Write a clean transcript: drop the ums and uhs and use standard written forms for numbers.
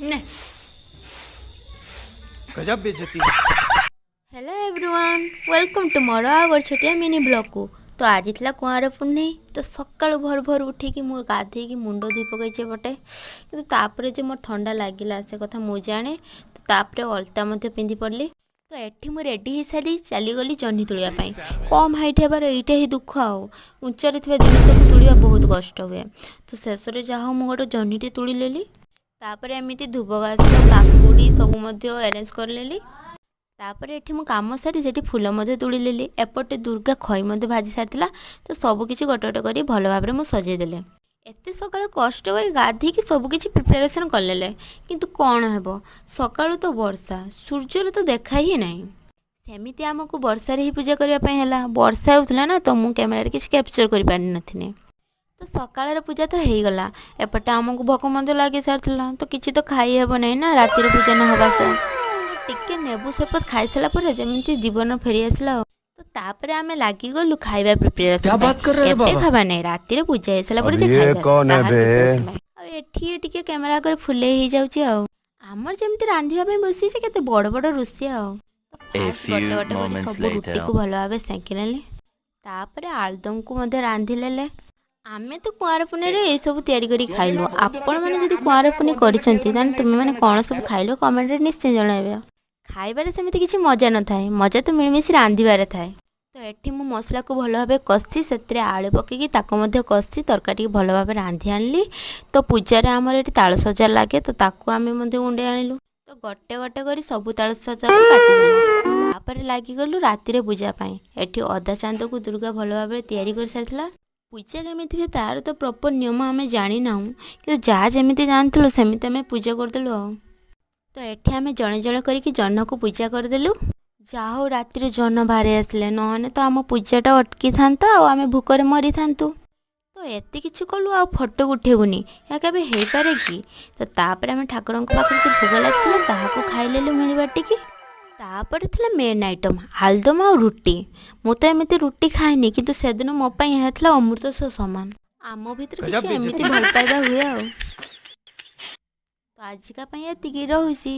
ନେ गजब बेइज्जती। हेलो एवरीवन वेलकम टू मोर आवर छोटिया मिनी ब्लॉग को। तो आज थी कुआर पुणई तो सकाळु भोर भोर उठिकी मु गाधेकी मुंड धोई पकईचे पटे कि तापर जो मोर ठंडा लगिला से कथा मु जाने। तो तापर अलता मध्य पिंधि पड़ली। तो एठी मु रेडी हो सारी चलीगली जह्नी तुलिया कम हाइट हेबार एइटा ही दुख आउ उच्चारे जिनस को तुलिया बहुत कष्ट हुए। तो शेष में जहाँ मु गोटे जह्नीटे तुलिलेली तापर एमती धूप घास काकुड़ी सब अरेंज कर लेली। तापर एठी मु काम सारी सेठी फूल मध्य तुलिलेली एपटे दुर्गा खई मध्य भाजी सारी तो सबकि गोटे गोटे कर भल भाव में सजेदेले। एत सका कष्ट कर गाधेकी सबकि प्रिपेरेसन कले किंतु कौन हेब सकाळु तो वर्षा सूर्यर तो देखा ही नहीं। सेमिति आमको वर्षा ही पूजा करने वर्षा होता ना तो मु कैमेरा किसी कैप्चर कर पारि नथिनी। तो सकाळ पूजा तो हो गला एपटे आमको भोक मध्य लगी सारी तो किसी तो खाई हेब नहीं ना रातिर पूजा न होगा से टिके नेबु सरबत खाई सारा पर जमी जीवन फेरी आसला। तो तापर आम लगी गलु खाଇବା प्रिपेरेसन खावा नहीं रातिर पूजा हो सारा पर एठी टिके कैमेरा कर फुले ही जाउची आमर जमी रांधिबा बसी केते बड़ बड़ रोषे गोटे गोटे कर सब रुटी को भल भाव सेंकी नेले। तापर आलुदम को रांधि लेले। आमे तो कुआर पुनेरे ये सब तैयारी करी खाइलु। आपण माने जदि कुआर पुने करिसंती ताने तुमे माने कोन सब खाइलो कमेंट रे निश्चय जणाइबे। खाइबारे सेमिति किछि मजा न थाए मजा तो मिलमिशि रांधिबारे थाए। तो एठी मु मसला को भल भाबे कसी सेतरे आलू पकेकी ताको मध्ये कसी तरकारी भल भाबे रांधि आनली। तो पूजा रे हमर एठी ताळ सजा लागे तो ताको आमे मध्ये उंडे आनिलु। तो गोटे गोटे करी सब ताळ सजा को काटि देलु। तापर लागि गलु राति रे पूजा पई एठी अधा चांद को दुर्गा भल भाबे तैयारी कर सारथिला। पूजा केमी हुए तार तो प्रॉपर नियम आम जानी ना कि जहाँ जमी जानूँ सेमती आम पूजा करदेलु। तो एठी आम जड़े जड़े करके जन्न को पूजा करदेलु। जा हो रातिर जन्न बाहर आसले नहने तो आम पूजाटा अटकी था आम भूकर मरी था। तो एत कि कलु आ फटो उठेबुनी या केबे हो पारे कि। तो तापर आम ठाकुर पाखे जो भोग लगी खाइलेलु मिली बाटिकी। तापर थिला मेन आइटम आलुदम आ रुटी। मु तो एमती रुटी खाएनी किंतु सेदिन मो पई यह थिला अमृत सह समान। आम भीतर किसी एमती भल पाइबा हुए तो आजिका पई एतिकी रहूसी।